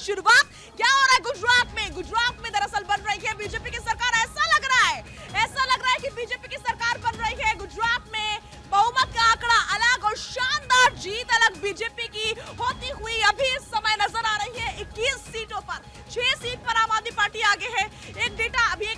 शुरुआत क्या हो रहा है गुजरात में? गुजरात में दरअसल बन रही है बीजेपी की सरकार। ऐसा लग रहा है कि बीजेपी की सरकार बन रही है गुजरात में। बहुमत का आंकड़ा अलग और शानदार जीत अलग बीजेपी की होती हुई अभी इस समय नजर आ रही है। 21 सीटों पर 6 सीट पर आम आदमी पार्टी आगे है। एक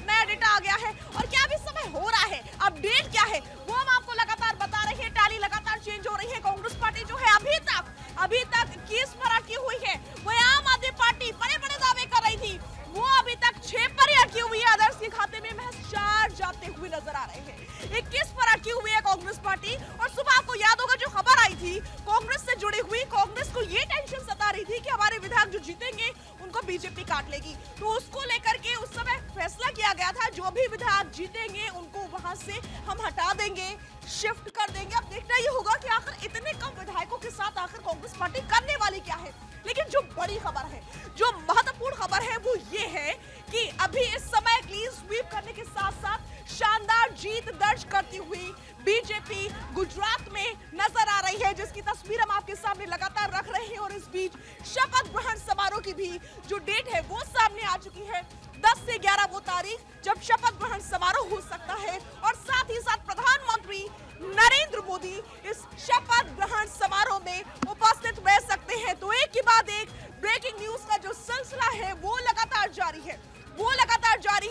नया डेटा आ गया है। और क्या अभी समय हो रहा है, अपडेट क्या है वो हम आपको लगातार बता रहे हैं। टैली लगातार चेंज हो रही है। कांग्रेस पार्टी जो है अभी तक 21 पर अटकी हुई है। वह आम आदमी पार्टी बड़े बड़े दावे कर रही थी, वो अभी तक 6 पर ही अटकी हुई है। अदर्स के खाते में महज 4 जाते हुए नजर आ रहे हैं। 21 पर अटकी हुई है कांग्रेस पार्टी। और सुबह आपको याद होगा जो खबर आई थी कांग्रेस से जुड़ी हुई, कांग्रेस को ये टेंशन सता रही थी कि हमारे विधायक जो जीतेंगे उनको बीजेपी काट लेगी। तो उसको लेकर के उस समय फैसला किया गया था जो भी विधायक जीतेंगे उनको वहां से हम हटा देंगे, शिफ्ट कर देंगे। अब देखना ये होगा कि आखिर इतने कम विधायकों के साथ आखिर कांग्रेस पार्टी करने वाली क्या है। लेकिन जो बड़ी खबर है, जो महत्वपूर्ण खबर है वो ये है कि अभी इस समय क्लीन स्वीप करने के साथ साथ शानदार जीत दर्ज करती हुई बीजेपी गुजरात में नजर आ रही है, जिसकी तस्वीर हम आपके सामने लगातार रख रहे हैं। और इस बीच शपथ ग्रहण समारोह की भी जो डेट है वो सामने आ चुकी है। 10 से 11 वो तारीख जब शपथ ग्रहण समारोह हो सकता है। और साथ ही साथ प्रधानमंत्री नरेंद्र मोदी इस शपथ ग्रहण समारोह में उपस्थित रह सकते हैं। तो एक के बाद एक ब्रेकिंग न्यूज का जो सिलसिला है वो लगातार जारी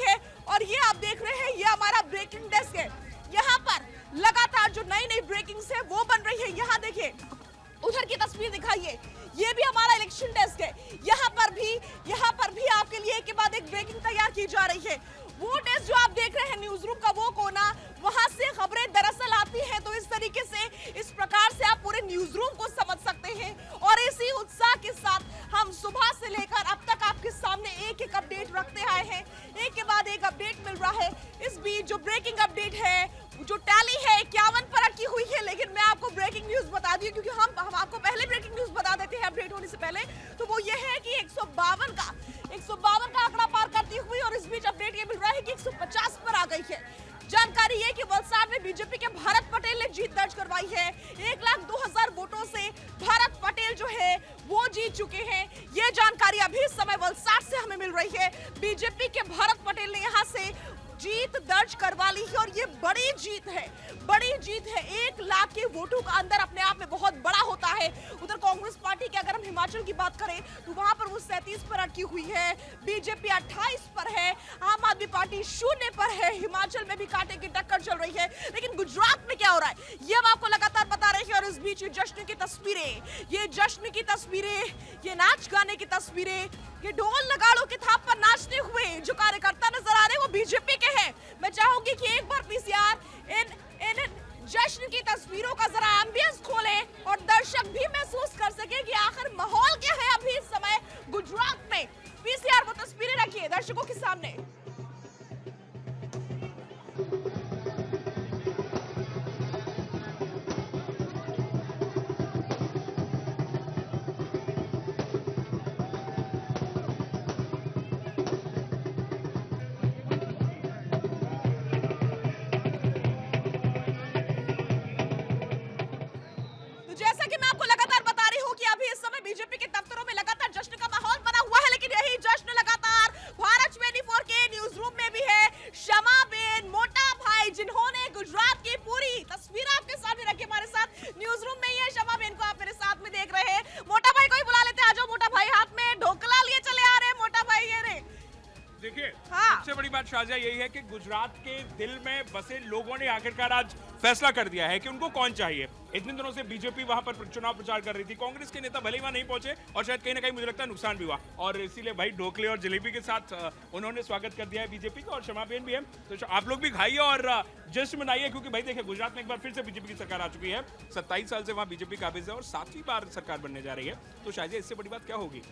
है। और ये आप देख रहे हैं, ये हमारा ब्रेकिंग डेस्क है। यहाँ पर लगातार जो नई ब्रेकिंग्स है वो बन रही है। यहाँ देखिए, उधर की तस्वीर दिखाइए, ये भी हमारा इलेक्शन डेस्क है। यहाँ पर भी आपके लिए एक के बाद एक ब्रेकिंग तैयार की जा रही है। वो डेस्क जो आप देख रहे हैं, न्यूज रूम का वो कोना, वहां से खबरें दरअसल आती हैं। तो इस तरीके से, इस प्रकार से आप पूरे न्यूज रूम को समझ सकते हैं। और इसी उत्साह के साथ हम सुबह से लेकर अब तक आपके सामने एक एक अपडेट रखते आए हैं। एक के बाद एक अपडेट मिल रहा है। इस बीच जो ब्रेकिंग अपडेट है, जो टैली है 51 पर अटकी हुई है। लेकिन मैं आपको ब्रेकिंग न्यूज बता दी, क्योंकि हम आपको पहले ब्रेकिंग न्यूज बता देते हैं अपडेट होने से पहले। तो वो ये है कि 152 का आंकड़ा पार करती हुई, और इस बीच अपडेट ये मिल रहा है कि 150 पर आ गई है। जानकारी है कि वलसाड में बीजेपी के भारत पटेल ने जीत दर्ज करवाई है। 1,02,000 वोटों से भारत पटेल जो है वो जीत चुके हैं। ये जानकारी अभी इस समय वलसाड से हमें मिल रही है। बीजेपी के भारत पटेल ने यहां से जीत दर्ज करवा ली है। और ये बड़ी जीत है। 1 लाख के वोटों का अंदर अपने आप में बहुत बड़ा होता है। उधर कांग्रेस पार्टी की अगर हम हिमाचल की बात करें तो वहां पर वो 37 पर अटकी हुई है। बीजेपी 28 पर है। आम आदमी पार्टी 0 पर है। हिमाचल में भी कांटे की टक्कर चल रही है। लेकिन गुजरात में क्या हो रहा है ये हम आपको लगातार बता रहे हैं। और इस बीच ये जश्न की तस्वीरें, ये नाच गाने की तस्वीरें, ये ढोल नगाड़ों के थाप पर नाचते हुए जो कार्यकर्ता नजर आ रहे हैं वो बीजेपी के हैं। मैं चाहूंगी कि एक बार पीसीआर इन जश्न की तस्वीरों का जरा एम्बियंस खोलें और दर्शक भी महसूस कर सके कि आखिर माहौल क्या है अभी इस समय गुजरात में। पीसीआर वो तस्वीरें रखिए दर्शकों के सामने। जैसा कि मैं आपको लगातार बता रही हूं कि अभी इस समय बीजेपी के दफ्तरों में लगातार जश्न का माहौल बना हुआ है। लेकिन यही जश्न लगातार भारत 24 के न्यूज रूम में भी है। शमा बेन, मोटा भाई, जिन्होंने गुजरात की पूरी तस्वीर आपके सामने रखी हमारे साथ न्यूज रूम में ही है। शमा बेन को आप मेरे साथ में देख रहे हैं। मोटा भाई को ही बुला लेते हैं। आ जाओ मोटा भाई, हाथ में ढोकला लिए चले आ रहे हैं मोटा भाई। ये रे देखिए, सबसे बड़ी बात शाजिया यही है कि गुजरात के दिल में बसे लोगों ने आखिरकार आज फैसला कर दिया है कि उनको कौन चाहिए। इतने दिनों से बीजेपी वहां पर चुनाव प्रचार कर रही थी, कांग्रेस के नेता भले ही वहां नहीं पहुंचे और शायद कहीं ना कहीं मुझे लगता है नुकसान भी हुआ। और इसीलिए भाई ढोकले और जलेबी के साथ उन्होंने स्वागत कर दिया है बीजेपी का। और क्षमा बेन भी है, तो आप लोग भी खाइए और जश्न मनाइए, क्योंकि भाई देखिए गुजरात में एक बार फिर से बीजेपी की सरकार आ चुकी है। 27 साल से वहां बीजेपी काबिज है और 7वीं बार सरकार बनने जा रही है। तो शायद इससे बड़ी बात क्या होगी?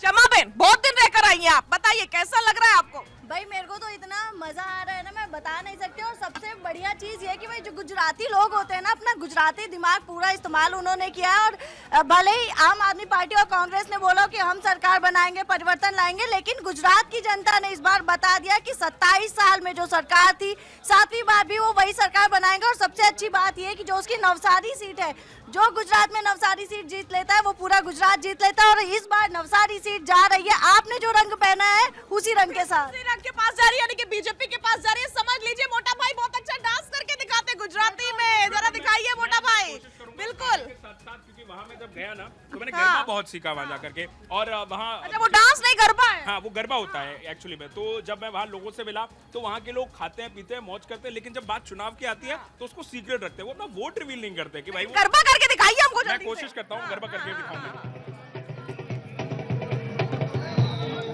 शमा बेन, बहुत दिन लेकर आई हैं आप, बताइए कैसा लग रहा है आपको? भाई मेरे को तो इतना मजा आ रहा है ना, मैं बता नहीं सकती। और सबसे बढ़िया चीज ये कि भाई जो गुजराती लोग होते हैं ना, अपना गुजराती दिमाग पूरा इस्तेमाल उन्होंने किया। और भले ही आम आदमी पार्टी और कांग्रेस ने बोला कि हम सरकार बनाएंगे, परिवर्तन लाएंगे, लेकिन गुजरात की जनता ने इस बार बता दिया कि 27 साल में जो सरकार थी, 7वीं बार भी वो वही सरकार बनाएंगे। और सबसे अच्छी बात ये कि जो उसकी नवसारी सीट है, जो गुजरात में नवसारी सीट जीत लेता है वो पूरा गुजरात जीत लेता है। और इस बार नवसारी सीट जा रही है, आपने जो रंग पहना है उसी रंग के साथ, उसी रंग के पास जा रही है, यानी कि बीजेपी के पास जा रही है। समझ लीजिए मोटा भाई बहुत अच्छा डांस करके दिखाते गुजराती में, जरा दिखाइए मोटा भाई। बिल्कुल, क्योंकि वहाँ में जब गया ना तो मैंने गरबा बहुत सीखा वहाँ जाकर के, और वहाँ अच्छा वो डांस नहीं गरबा है? हाँ वो गरबा होता है एक्चुअली में। तो जब मैं वहाँ लोगों से मिला तो वहाँ के लोग खाते हैं, पीते हैं, मौज करते हैं, लेकिन जब बात चुनाव की आती है तो उसको सीक्रेट रखते हैं, वो अपना वोट रिवील नहीं करते कि भाई गरबा करके दिखाइए हमको। मैं कोशिश करता हूँ गरबा करके दिखाऊंगा,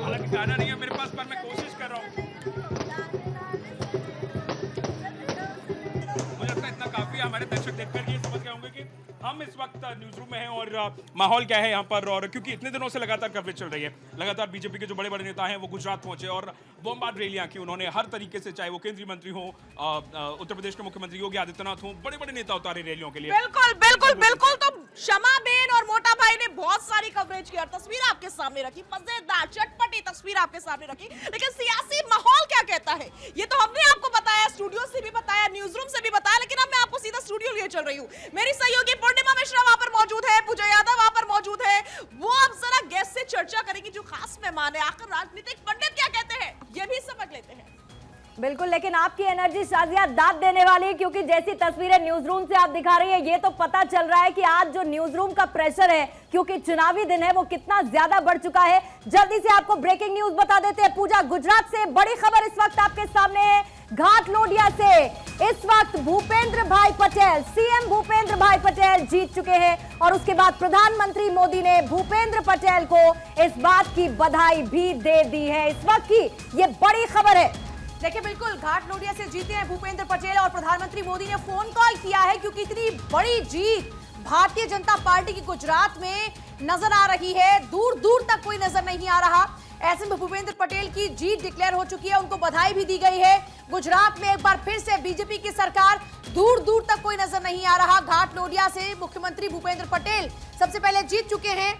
हालांकि गाना नहीं है मेरे पास, पर मैं कोशिश कर रहा हूँ। मुझे लगता है इतना काफी, हमारे दर्शक देखकर ये समझ गए होंगे कि हम इस वक्त न्यूज रूम में हैं और माहौल क्या है यहाँ पर। और क्योंकि इतने दिनों से लगातार कवरेज चल रही है, लगातार बीजेपी के जो बड़े बड़े नेता हैं वो गुजरात पहुंचे और बॉम्बार्ड रैलियां की उन्होंने हर तरीके से, चाहे वो केंद्रीय मंत्री हो, उत्तर प्रदेश के मुख्यमंत्री योगी आदित्यनाथ हो, बड़े बड़े नेता उतारे रैलियों के लिए। बिल्कुल बिल्कुल बिल्कुल। तो शमा बेन और मोटा भाई ने बहुत सारी कवरेज की और तस्वीर आपके सामने रखी, मजेदार चटपटी तस्वीर आपके सामने रखी, लेकिन सियासी माहौल क्या कहता है ये तो हमने आपको बताया, स्टूडियो से भी बताया, न्यूज रूम से भी बताया, लेकिन अब मैं आपको सीधा स्टूडियो लिए चल रही हूँ। मेरी सहयोगी पूर्णिमा मिश्रा वहां पर मौजूद है, पूजा यादव वहां पर मौजूद है, वो अब जरा गेस्ट से चर्चा करेंगी जो खास मेहमान है। आखिर राजनीतिक पंडित क्या कहते हैं ये भी समझ लेते हैं। बिल्कुल, लेकिन आपकी एनर्जी शाजिया दाद देने वाली है, क्योंकि जैसी तस्वीरें न्यूज रूम से आप दिखा रही है ये तो पता चल रहा है कि आज जो न्यूज रूम का प्रेशर है, क्योंकि चुनावी दिन है, वो कितना ज्यादा बढ़ चुका है। जल्दी से आपको ब्रेकिंग न्यूज बता देते हैं। पूजा, गुजरात से बड़ी खबर इस वक्त आपके सामने है। घाटलोडिया से इस वक्त भूपेंद्र भाई पटेल, सीएम भूपेंद्र भाई पटेल जीत चुके हैं और उसके बाद प्रधानमंत्री मोदी ने भूपेंद्र पटेल को इस बात की बधाई भी दे दी है। इस वक्त की ये बड़ी खबर है। देखिए बिल्कुल, घाटलोडिया से जीते हैं भूपेंद्र पटेल और प्रधानमंत्री मोदी ने फोन कॉल किया है, क्योंकि इतनी बड़ी जीत भारतीय जनता पार्टी की गुजरात में नजर आ रही है, दूर दूर तक कोई नजर नहीं आ रहा। ऐसे में भूपेंद्र पटेल की जीत डिक्लेयर हो चुकी है, उनको बधाई भी दी गई है। गुजरात में एक बार फिर से बीजेपी की सरकार, दूर दूर तक कोई नजर नहीं आ रहा। घाटलोडिया से मुख्यमंत्री भूपेंद्र पटेल सबसे पहले जीत चुके हैं।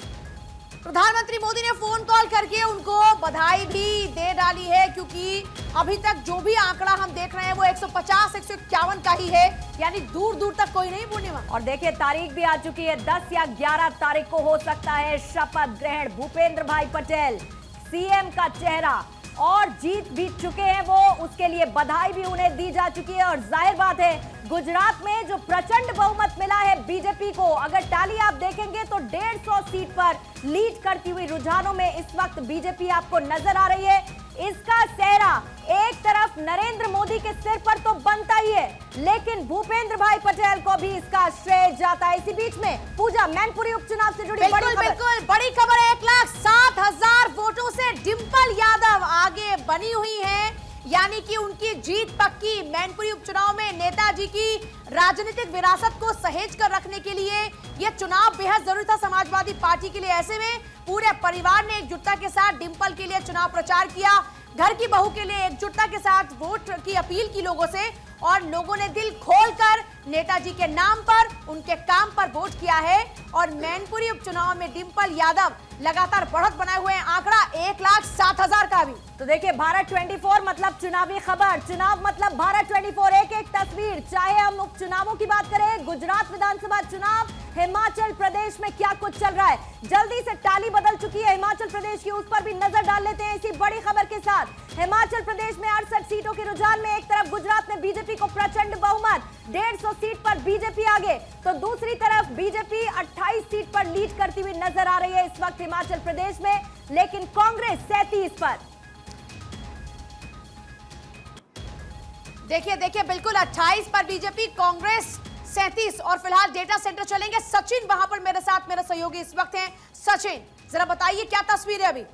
प्रधानमंत्री मोदी ने फोन कॉल करके उनको बधाई भी दे डाली है, क्योंकि अभी तक जो भी आंकड़ा हम देख रहे हैं वो 150-151 का ही है, यानी दूर दूर तक कोई नहीं। पूर्णिमा, और देखिए तारीख भी आ चुकी है, 10 या 11 तारीख को हो सकता है शपथ ग्रहण। भूपेंद्र भाई पटेल सीएम का चेहरा और जीत भी चुके हैं वो, उसके लिए बधाई भी उन्हें दी जा चुकी है। और जाहिर बात है गुजरात में जो प्रचंड बहुमत मिला है बीजेपी को, अगर टैली आप देखेंगे तो 150 सीट पर लीड करती हुई रुझानों में इस वक्त बीजेपी आपको नजर आ रही है। इसका सेहरा एक तरफ नरेंद्र मोदी के सिर पर तो बनता ही है, लेकिन भूपेंद्र भाई पटेल को भी इसका श्रेय जाता है। इसी बीच में पूजा, मैनपुरी उपचुनाव से जुड़ी बड़ी खबर। बिल्कुल बड़ी खबर है। 1,07,000 वोटों से डिंपल यादव आगे बनी हुई हैं, यानी कि उनकी जीत पक्की। मैनपुरी उपचुनाव में नेताजी की राजनीतिक विरासत को सहेज कर रखने के लिए यह चुनाव बेहद जरूरी था समाजवादी पार्टी के लिए। ऐसे में पूरे परिवार ने एकजुटता के साथ डिंपल के लिए चुनाव प्रचार किया, घर की बहू के लिए एकजुटता के साथ वोट की अपील की लोगों से, और लोगों ने दिल खोलकर नेताजी के नाम पर, उनके काम पर वोट किया है। और मैनपुरी उपचुनाव में डिंपल यादव लगातार बढ़त बनाए हुए हैं, आंकड़ा 1,07,000 का भी। तो देखिए, भारत 24 मतलब चुनावी खबर, चुनाव मतलब भारत 24, एक एक तस्वीर। चाहे हम उपचुनावों की बात करें, गुजरात विधानसभा चुनाव, हिमाचल प्रदेश में क्या कुछ चल रहा है, जल्दी से टाली बदल चुकी है हिमाचल प्रदेश की, उस पर भी नजर डाल लेते हैं इसी बड़ी खबर के साथ। हिमाचल प्रदेश में 68 सीटों के रुझान में एक तरफ गुजरात में बीजेपी को प्रचंड बहुमत, 150 सीट पर बीजेपी आगे, तो दूसरी तरफ बीजेपी 28 सीट पर लीड करती हुई नजर आ रही है इस वक्त हिमाचल प्रदेश में, लेकिन कांग्रेस 37 पर। देखिए बिल्कुल 28 पर बीजेपी, कांग्रेस 37। और फिलहाल डेटा सेंटर चलेंगे। सचिन वहां पर मेरे साथ, मेरे सहयोगी इस वक्त हैं। सचिन, जरा बताइए क्या तस्वीर है अभी?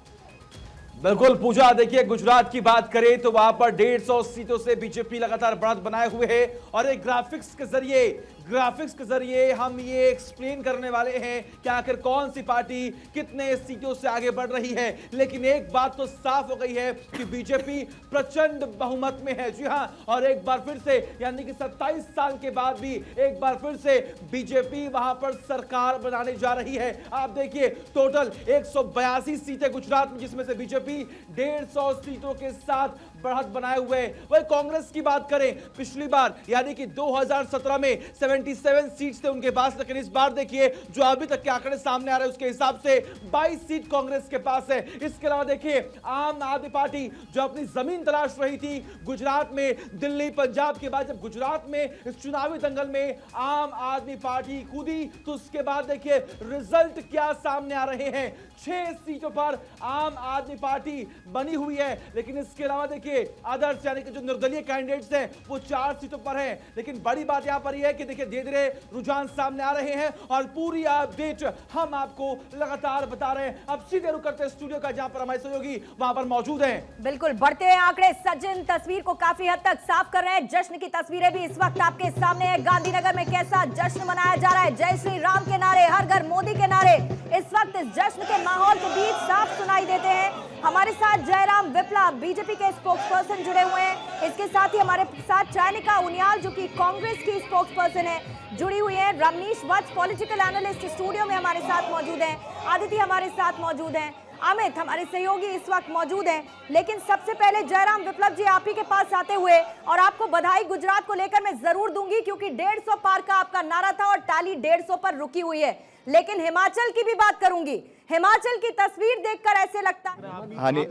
बिल्कुल पूजा, देखिए गुजरात की बात करें तो वहां पर 150 सीटों से बीजेपी लगातार बढ़त बनाए हुए है और एक ग्राफिक्स के जरिए हम ये एक्सप्लेन करने वाले हैं कि आखिर कौन सी पार्टी कितने सीटों से आगे बढ़ रही है। लेकिन एक बात तो साफ हो गई है कि बीजेपी प्रचंड बहुमत में है। जी हां, और एक बार फिर से यानी कि 27 साल के बाद भी एक बार फिर से बीजेपी वहां पर सरकार बनाने जा रही है। आप देखिए टोटल 182 सीटें गुजरात में, जिसमें से बीजेपी 150 सीटों के साथ बढ़त बनाए हुए है। वही कांग्रेस की बात करें, पिछली बार यानी कि 2017 में 77 सीट्स थे उनके पास, लेकिन इस बार देखिए जो अभी तक के आंकड़े सामने आ रहे हैं उसके हिसाब से 22 सीट कांग्रेस के पास है। इसके अलावा देखिए आम आदमी पार्टी जो अपनी जमीन तलाश रही थी गुजरात में, दिल्ली पंजाब के बाद जब गुजरात में इस चुनावी दंगल में आम आदमी पार्टी कूदी तो उसके बाद देखिए रिजल्ट क्या सामने आ रहे हैं। 6 सीटों पर आम आदमी पार्टी बनी हुई है, लेकिन इसके अलावा देखिए अदर्स यानी कि जो निर्दलीय कैंडिडेट्स हैं वो 4 सीटों पर हैं। लेकिन बड़ी बात यहां पर यह है कि देखिए धीरे धीरे रुझान सामने आ रहे हैं और पूरी अपडेट हम आपको लगातार बता रहे हैं। अब सीधे रुक करते स्टूडियो का, जहां पर हमारे सहयोगी वहां पर मौजूद हैं। बिल्कुल, बढ़ते हुए आंकड़े सचिन तस्वीर को काफी हद तक साफ कर रहे हैं। जश्न की तस्वीरें भी इस वक्त आपके सामने है। गांधीनगर में कैसा जश्न मनाया जा रहा है, जय श्री राम के नारे, हर घर मोदी के नारे इस वक्त इस जश्न के माहौल के बीच साफ सुनाई देते हैं। हमारे साथ जयराम विप्लव बीजेपी के स्पोक्सपर्सन जुड़े हुए हैं। इसके साथ ही हमारे साथ चायनिका उनियाल जो कि कांग्रेस की स्पोक्सपर्सन है जुड़ी हुई है। रमनीश वत्स पॉलिटिकल एनालिस्ट स्टूडियो में हमारे साथ मौजूद हैं। आदित्य हमारे साथ मौजूद हैं। अमित हमारे सहयोगी इस वक्त मौजूद हैं। लेकिन सबसे पहले जयराम विप्लव जी आप ही के पास आते हुए, और आपको बधाई गुजरात को लेकर मैं जरूर दूंगी क्योंकि 150 पार का आपका नारा था और टाली 150 पर रुकी हुई है। लेकिन हिमाचल की भी बात करूंगी। हिमाचल की तस्वीर देखकर ऐसे लगता है हाँ नहीं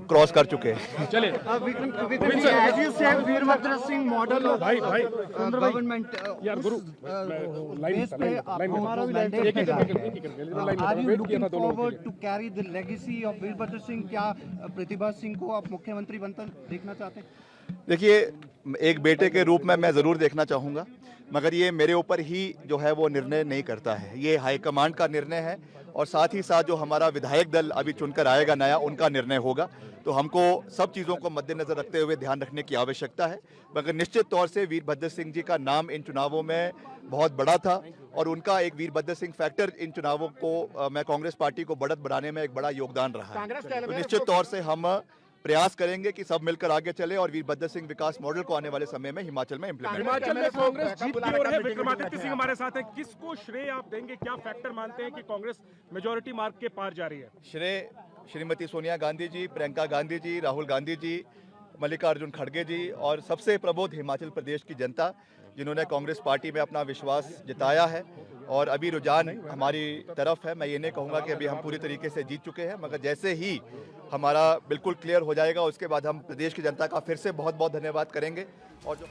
क्रॉस कर चुके हैं। चले वीरभद्र सिंह मॉडल भाई गवर्नमेंट यार गुरु हमारा भी are you looking forward to carry the legacy of Virbhadra Singh? क्या प्रतिभा सिंह को आप मुख्यमंत्री बनता देखना चाहते हैं? देखिए, एक बेटे के रूप में मैं ज़रूर देखना चाहूँगा, मगर ये मेरे ऊपर ही जो है वो निर्णय नहीं करता है। ये हाईकमांड का निर्णय है और साथ ही साथ जो हमारा विधायक दल अभी चुनकर आएगा नया, उनका निर्णय होगा। तो हमको सब चीज़ों को मद्देनजर रखते हुए ध्यान रखने की आवश्यकता है। मगर निश्चित तौर से वीरभद्र सिंह जी का नाम इन चुनावों में बहुत बड़ा था और उनका एक वीरभद्र सिंह फैक्टर इन चुनावों को मैं कांग्रेस पार्टी को बढ़त बढ़ाने में एक बड़ा योगदान रहा है। तो निश्चित तौर से हम प्रयास करेंगे कि सब मिलकर आगे चले और वीरभद्र सिंह विकास मॉडल को आने वाले समय में हिमाचल में इम्प्लीमेंट। हिमाचल में कांग्रेस जीत की ओर है। विक्रमादित्य सिंह हमारे साथ है। किसको श्रेय आप देंगे? क्या फैक्टर मानते हैं कि कांग्रेस मेजॉरिटी मार्क के पार जा रही है? श्रेय श्रीमती सोनिया गांधी जी, प्रियंका गांधी जी, राहुल गांधी जी, मल्लिकार्जुन खड़गे जी और सबसे प्रबुद्ध हिमाचल प्रदेश की जनता, जिन्होंने कांग्रेस पार्टी में अपना विश्वास जताया है। और अभी रुझान हमारी तरफ है। मैं ये नहीं कहूँगा कि अभी हम पूरी तरीके से जीत चुके हैं, मगर जैसे ही हमारा बिल्कुल क्लियर हो जाएगा उसके बाद हम प्रदेश की जनता का फिर से बहुत बहुत धन्यवाद करेंगे। और जो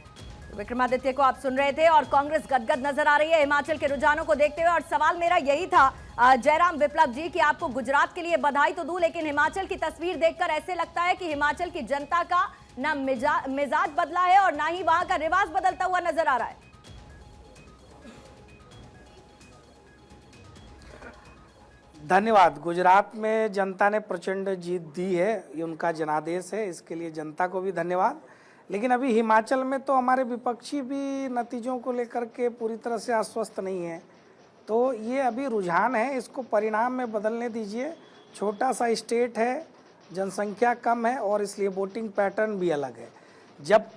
विक्रमादित्य को आप सुन रहे थे और कांग्रेस गदगद नजर आ रही है हिमाचल के रुझानों को देखते हुए। और सवाल मेरा यही था जयराम विप्लव जी कि आपको गुजरात के लिए बधाई तो दूं, लेकिन हिमाचल की तस्वीर देखकर ऐसे लगता है कि हिमाचल की जनता का ना मिजाज बदला है और ना ही वहां का रिवाज बदलता हुआ नजर आ रहा है। धन्यवाद। गुजरात में जनता ने प्रचंड जीत दी है, ये उनका जनादेश है, इसके लिए जनता को भी धन्यवाद। लेकिन अभी हिमाचल में तो हमारे विपक्षी भी नतीजों को लेकर के पूरी तरह से आश्वस्त नहीं है। तो ये अभी रुझान है, इसको परिणाम में बदलने दीजिए। छोटा सा स्टेट है, जनसंख्या कम है और इसलिए वोटिंग पैटर्न भी अलग है। जब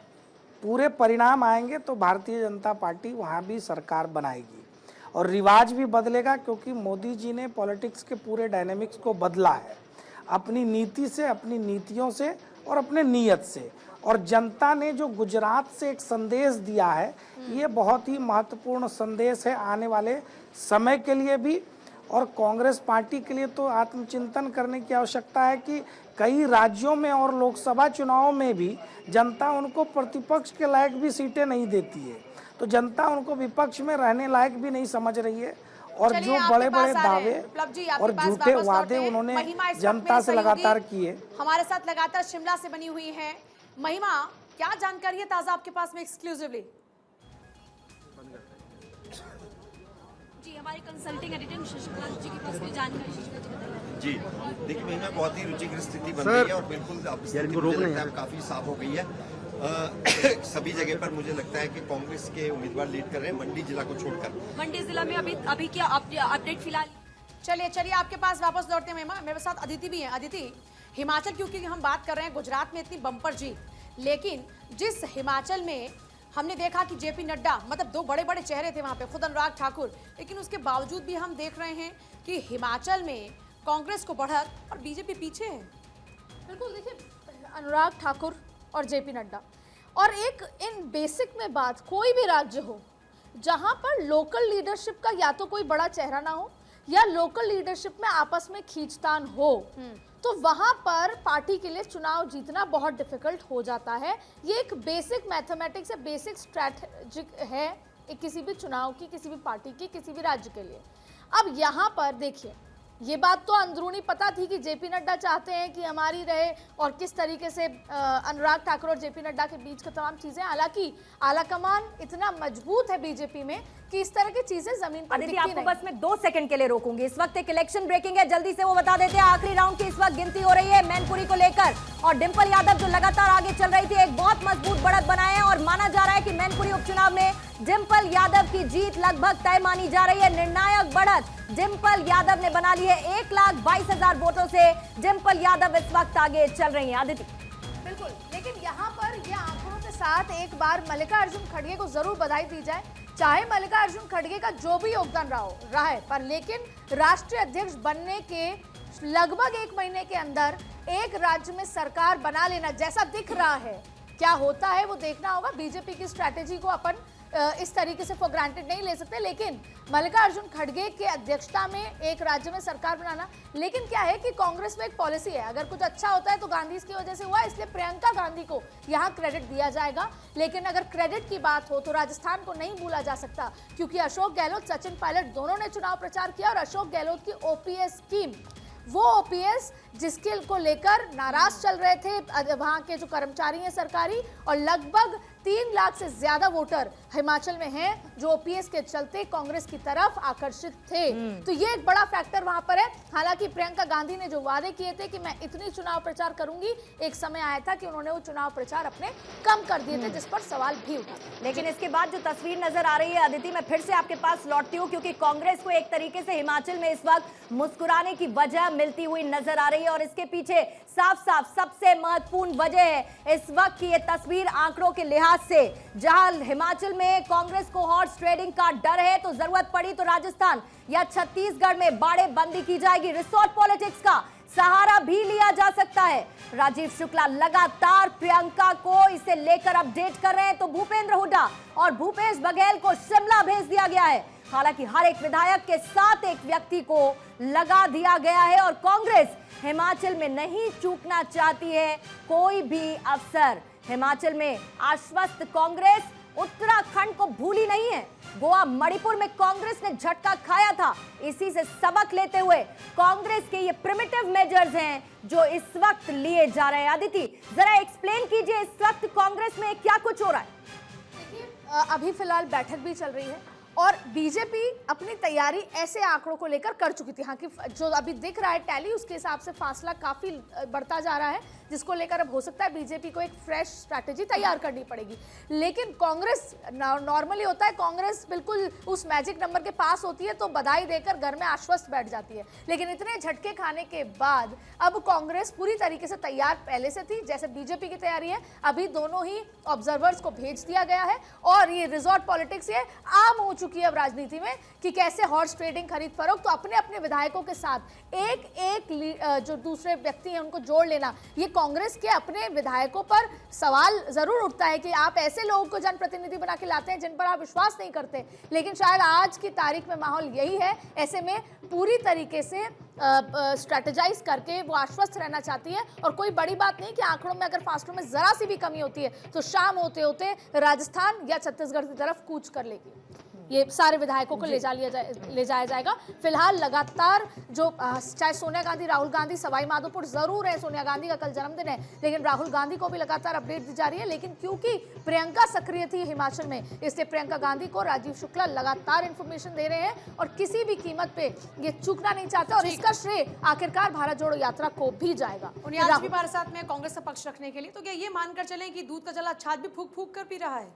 पूरे परिणाम आएंगे तो भारतीय जनता पार्टी वहाँ भी सरकार बनाएगी और रिवाज भी बदलेगा, क्योंकि मोदी जी ने पॉलिटिक्स के पूरे डायनेमिक्स को बदला है अपनी नीति से, अपनी नीतियों से और अपने नीयत से। और जनता ने जो गुजरात से एक संदेश दिया है, ये बहुत ही महत्वपूर्ण संदेश है आने वाले समय के लिए भी। और कांग्रेस पार्टी के लिए तो आत्मचिंतन करने की आवश्यकता है कि कई राज्यों में और लोकसभा चुनावों में भी जनता उनको प्रतिपक्ष के लायक भी सीटें नहीं देती है। तो जनता उनको विपक्ष में रहने लायक भी नहीं समझ रही है। और जो बड़े बड़े दावे और झूठे वादे उन्होंने जनता से लगातार किए। हमारे साथ लगातार शिमला से बनी हुई है महिमा, क्या जानकारी है ताजा आपके पास में एक्सक्लूसिवली? जी, हमारे कंसल्टिंग एडिटर शशिकांत जी के पास में जानकारी। जी देखिए महिमा बहुत ही रुचिकर स्थिति बन गई है और बिल्कुल अब स्थिति मुझे लगता है काफी साफ हो गई है। सभी जगह पर मुझे लगता है कि कांग्रेस के उम्मीदवार लीड कर रहे हैं मंडी जिला को छोड़कर। मंडी जिला में अभी क्या अपडेट फिलहाल? चलिए आपके पास वापस लौटते हैं महिमा। मेरे साथ अदिति भी हैं। अदिति, हिमाचल क्योंकि हम बात कर रहे हैं, गुजरात में इतनी बम्पर जीत, लेकिन जिस हिमाचल में हमने देखा कि जेपी नड्डा, मतलब दो बड़े बड़े चेहरे थे वहां पे, खुद अनुराग ठाकुर, लेकिन उसके बावजूद भी हम देख रहे हैं कि हिमाचल में कांग्रेस को बढ़त और बीजेपी पीछे है। बिल्कुल, देखिए अनुराग ठाकुर और जेपी नड्डा, और एक इन बेसिक में बात, कोई भी राज्य हो जहां पर लोकल लीडरशिप का या तो कोई बड़ा चेहरा ना हो या लोकल लीडरशिप में आपस में खींचतान हो, तो वहां पर पार्टी के लिए चुनाव जीतना बहुत डिफिकल्ट हो जाता है। ये एक बेसिक मैथमेटिक्स है, बेसिक स्ट्रैटेजिक है एक किसी भी चुनाव की, किसी भी पार्टी की, किसी भी राज्य के लिए। अब यहाँ पर देखिए, ये बात तो अंदरूनी पता थी कि जेपी नड्डा चाहते हैं कि हमारी रहे, और किस तरीके से अनुराग ठाकुर और जेपी नड्डा के बीच का तमाम चीजें, हालांकि आलाकमान इतना मजबूत है बीजेपी में कि इस तरह की चीजें जमीन पर अदिति, आपको बस मैं 2 सेकंड के लिए रोकूंगी। इस वक्त एक इलेक्शन ब्रेकिंग है, जल्दी से वो बता देते हैं। आखिरी राउंड की इस वक्त गिनती हो रही है मैनपुरी को लेकर, और डिंपल यादव जो लगातार आगे चल रही थी, एक बहुत मजबूत बढ़त बनाए हैं, और माना जा रहा है कि मैनपुरी उपचुनाव में डिंपल यादव की जीत लगभग तय मानी जा रही है। निर्णायक बढ़त डिंपल यादव ने बना ली है। 1,22,000 वोटों से डिंपल यादव इस वक्त आगे चल रही हैं। अदिति, बिल्कुल, लेकिन यहाँ पर ये आंकड़ों के साथ एक बार मल्लिकार्जुन खड़गे को जरूर बधाई दी जाए, चाहे मल्लिकार्जुन खड़गे का जो भी योगदान रहा है, पर लेकिन राष्ट्रीय अध्यक्ष बनने के लगभग 1 महीने के अंदर एक राज्य में सरकार बना लेना, जैसा दिख रहा है, क्या होता है वो देखना होगा। बीजेपी की स्ट्रैटेजी को अपन इस तरीके से फॉर ग्रांटेड नहीं ले सकते, लेकिन मल्लिकार्जुन खड़गे के अध्यक्षता में एक राज्य में सरकार बनाना, लेकिन क्या है कि कांग्रेस में एक पॉलिसी है, अगर कुछ अच्छा होता है तो गांधी की वजह से हुआ, इसलिए प्रियंका गांधी को यहाँ क्रेडिट दिया जाएगा। लेकिन अगर क्रेडिट की बात हो तो राजस्थान को नहीं भूला जा सकता, क्योंकि अशोक गहलोत, सचिन पायलट दोनों ने चुनाव प्रचार किया, और अशोक गहलोत की ओपीएस स्कीम, वो ओपीएस जिसके को लेकर नाराज चल रहे थे वहां के जो कर्मचारी हैं सरकारी, और लगभग 3 लाख से ज्यादा वोटर हिमाचल में हैं जो ओपीएस के चलते कांग्रेस की तरफ आकर्षित थे। तो ये एक बड़ा फैक्टर वहां पर है। हालांकि प्रियंका गांधी ने जो वादे किए थे कि मैं इतनी चुनाव प्रचार करूंगी, एक समय आया था कि उन्होंने वो चुनाव प्रचार अपने कम कर दिए थे, जिस पर सवाल भी उठा। लेकिन इसके बाद जो तस्वीर नजर आ रही है अदिति, मैं फिर से आपके पास लौटती हूँ, क्योंकि कांग्रेस को एक तरीके से हिमाचल में इस वक्त मुस्कुराने की वजह मिलती हुई नजर आ रही है, और इसके पीछे साफ साफ सबसे महत्वपूर्ण वजह है इस वक्त की ये तस्वीर आंकड़ों के लिहाज से। जहां हिमाचल में कांग्रेस को हॉर्स ट्रेडिंग का डर है, तो जरूरत पड़ी तो राजस्थान या छत्तीसगढ़ में बाड़े बंदी की जाएगी। रिसोर्ट पॉलिटिक्स का सहारा भी लिया जा सकता है। राजीव शुक्ला लगातार प्रियंका को इसे लेकर अपडेट कर रहे हैं, तो भूपेंद्र हुड्डा और भूपेश बघेल को शिमला भेज दिया गया है। हालांकि हर एक विधायक के साथ एक व्यक्ति को लगा दिया गया है, और कांग्रेस हिमाचल में नहीं चूकना चाहती है कोई भी अफसर। हिमाचल में आश्वस्त कांग्रेस उत्तराखंड को भूली नहीं है। गोवा, मणिपुर में कांग्रेस ने झटका खाया था, इसी से सबक लेते हुए कांग्रेस के ये प्रिमिटिव मेजर्स हैं जो इस वक्त लिए जा रहे हैं। अदिति, जरा एक्सप्लेन कीजिए इस वक्त कांग्रेस में क्या कुछ हो रहा है। देखिए, अभी फिलहाल बैठक भी चल रही है, और बीजेपी अपनी तैयारी ऐसे आंकड़ों को लेकर कर चुकी थी। हाँ, कि जो अभी दिख रहा है टैली, उसके हिसाब से फासला काफी बढ़ता जा रहा है, जिसको लेकर अब हो सकता है बीजेपी को एक फ्रेश स्ट्रैटेजी तैयार करनी पड़ेगी। लेकिन कांग्रेस नॉर्मली होता है, कांग्रेस बिल्कुल उस मैजिक नंबर के पास होती है तो बधाई देकर घर में आश्वस्त बैठ जाती है, लेकिन इतने झटके खाने के बाद अब कांग्रेस पूरी तरीके से तैयार पहले से थी, जैसे बीजेपी की तैयारी है। अभी दोनों ही ऑब्जर्वर्स को भेज दिया गया है, और ये रिजॉर्ट पॉलिटिक्स ये आम हो चुकी है अब राजनीति में, कि कैसे हॉर्स ट्रेडिंग, खरीद फरोख्त, तो अपने अपने विधायकों के साथ एक एक जो दूसरे व्यक्ति हैं उनको जोड़ लेना। ये कांग्रेस के अपने विधायकों पर सवाल जरूर उठता है कि आप ऐसे लोगों को जनप्रतिनिधि बना के लाते हैं जिन पर आप विश्वास नहीं करते, लेकिन शायद आज की तारीख में माहौल यही है। ऐसे में पूरी तरीके से स्ट्रेटेजाइज करके वो आश्वस्त रहना चाहती है, और कोई बड़ी बात नहीं कि आंकड़ों में अगर फासलों में जरा सी भी कमी होती है तो शाम होते होते राजस्थान या छत्तीसगढ़ की तरफ कूच कर लेगी। ये सारे विधायकों को ले जाया जाएगा। फिलहाल लगातार जो चाहे सोनिया गांधी, राहुल गांधी सवाई माधोपुर जरूर है, सोनिया गांधी का कल जन्मदिन है, लेकिन राहुल गांधी को भी लगातार अपडेट दी जा रही है। लेकिन क्योंकि प्रियंका सक्रिय थी हिमाचल में, इसलिए प्रियंका गांधी को राजीव शुक्ला लगातार इंफॉर्मेशन दे रहे हैं और किसी भी कीमत पे ये चूकना नहीं चाहते। और इसका श्रेय आखिरकार भारत जोड़ो यात्रा को भी जाएगा। उन्हें आज भी हमारे साथ में कांग्रेस का पक्ष रखने के लिए, तो क्या ये मानकर चलें कि दूध का जला छाछ भी फूक फूक कर पी रहा है?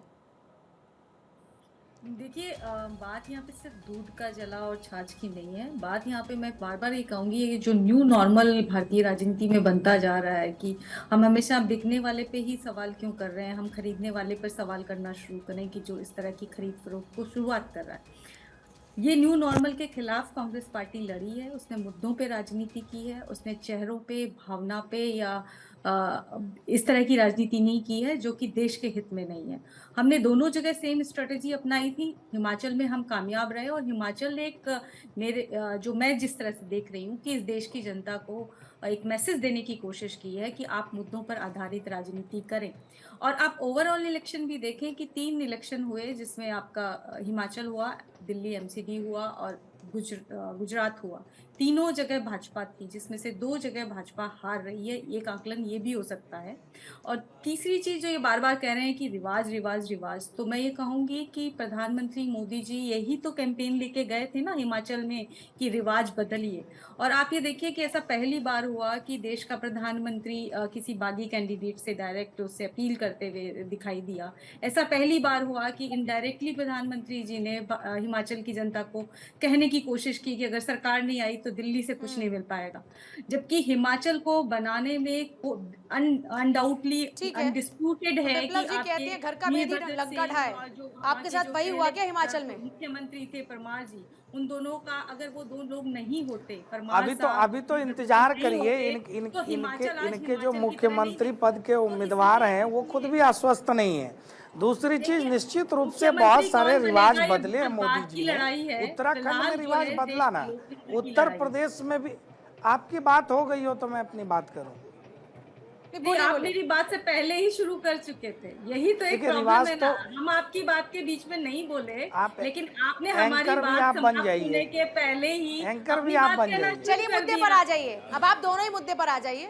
देखिए, बात यहाँ पे सिर्फ दूध का जला और छाछ की नहीं है। बात यहाँ पे मैं बार बार ये कहूँगी, ये जो न्यू नॉर्मल भारतीय राजनीति में बनता जा रहा है कि हम हमेशा बिकने वाले पे ही सवाल क्यों कर रहे हैं, हम खरीदने वाले पर सवाल करना शुरू करें कि जो इस तरह की खरीद फरोख्त को शुरुआत कर रहा है। ये न्यू नॉर्मल के खिलाफ कांग्रेस पार्टी लड़ी है, उसने मुद्दों पे राजनीति की है, उसने चेहरों पे, भावना पे या इस तरह की राजनीति नहीं की है जो कि देश के हित में नहीं है। हमने दोनों जगह सेम स्ट्रेटेजी अपनाई थी। हिमाचल में हम कामयाब रहे और हिमाचल ने जो मैं जिस तरह से देख रही हूँ कि इस देश की जनता को एक मैसेज देने की कोशिश की है कि आप मुद्दों पर आधारित राजनीति करें। और आप ओवरऑल इलेक्शन भी देखें कि 3 इलेक्शन हुए, जिसमें आपका हिमाचल हुआ, दिल्ली एमसीडी हुआ और गुजरात हुआ। तीनों जगह भाजपा थी, जिसमें से 2 जगह भाजपा हार रही है। एक आकलन ये भी हो सकता है। और तीसरी चीज़ जो ये बार बार कह रहे हैं कि रिवाज रिवाज रिवाज, तो मैं ये कहूँगी कि प्रधानमंत्री मोदी जी यही तो कैंपेन लेके गए थे ना हिमाचल में कि रिवाज बदलिए। और आप ये देखिए कि ऐसा पहली बार हुआ कि देश का प्रधानमंत्री किसी बागी कैंडिडेट से डायरेक्ट उससे अपील करते हुए दिखाई दिया। ऐसा पहली बार हुआ कि इनडायरेक्टली प्रधानमंत्री जी ने हिमाचल की जनता को कहने की कोशिश की कि अगर सरकार नहीं आई तो दिल्ली से कुछ नहीं मिल पाएगा। जबकि हिमाचल को बनाने में अनडाउटली अनडिस्प्यूटेड है कि कहते हैं घर का मेहंदी लग्गा ढाए। आपके साथ वही हुआ क्या हिमाचल में? मुख्यमंत्री थे परमार जी, उन दोनों का अगर वो 2 लोग नहीं होते, परमार अभी तो इंतजार करिए। इनके जो मुख्यमंत्री पद के उम्मीदवार हैं वो खुद भी आश्वस्त नहीं है। दूसरी चीज, निश्चित रूप से बहुत सारे रिवाज बदले हैं मोदी जी ने। उत्तराखंड में रिवाज बदला ना, उत्तर प्रदेश में भी। आपकी बात हो गई हो तो मैं अपनी बात करूं। आप मेरी बात से पहले ही शुरू कर चुके थे, यही तो एक प्रॉब्लम है ना। हम आपकी बात के बीच में नहीं बोले, लेकिन आपने हमारी बात समाप्त होने के पहले ही एंकर भी आप बन जाइए। चलिए मुद्दे पर आ जाइए, अब आप दोनों ही मुद्दे पर आ जाइए।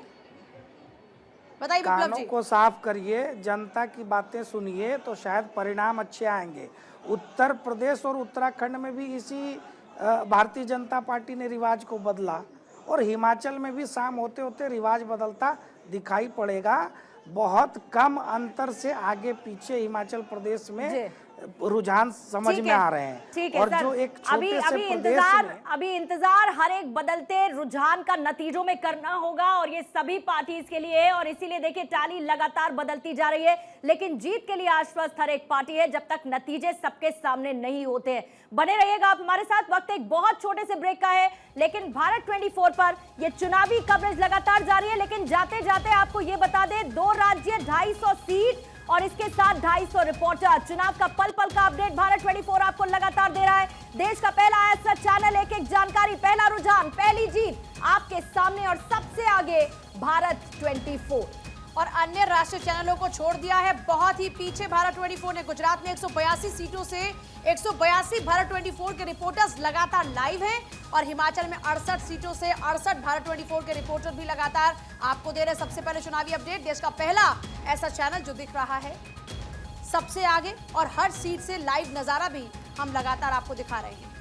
बताइए विप्लव जी। कानों को साफ करिए, जनता की बातें सुनिए तो शायद परिणाम अच्छे आएंगे। उत्तर प्रदेश और उत्तराखंड में भी इसी भारतीय जनता पार्टी ने रिवाज को बदला और हिमाचल में भी शाम होते होते रिवाज बदलता दिखाई पड़ेगा। बहुत कम अंतर से आगे पीछे हिमाचल प्रदेश में रुझान समझ में आ रहे हैं। ठीक है और सर, जो एक छोटे से प्रदेश अभी इंतजार हर एक बदलते रुझान का नतीजों में करना होगा और ये सभी पार्टीज के लिए है। और इसीलिए देखिए टाली लगातार बदलती जा रही है, लेकिन जीत के लिए आश्वस्त हर एक पार्टी है जब तक नतीजे सबके सामने नहीं होते हैं। बने रहिएगा आप हमारे साथ। वक्त एक बहुत छोटे से ब्रेक का है, लेकिन भारत 24 पर ये चुनावी कवरेज लगातार जारी है। लेकिन जाते जाते आपको ये बता दें, 2 राज्य, 250 सीट और इसके साथ 250 रिपोर्टर। चुनाव का पल पल का अपडेट भारत 24 आपको लगातार दे रहा है। देश का पहला ऐसा चैनल, एक जानकारी, पहला रुझान, पहली जीत आपके सामने और सबसे आगे भारत 24। और अन्य राष्ट्रीय चैनलों को छोड़ दिया है बहुत ही पीछे भारत 24 ने। गुजरात में 182 सीटों से 182 भारत 24 के रिपोर्टर्स लगातार लाइव हैं और हिमाचल में 68 सीटों से 68 भारत 24 के रिपोर्टर भी लगातार आपको दे रहे हैं सबसे पहले चुनावी अपडेट। देश का पहला ऐसा चैनल जो दिख रहा है सबसे आगे और हर सीट से लाइव नजारा भी हम लगातार आपको दिखा रहे हैं।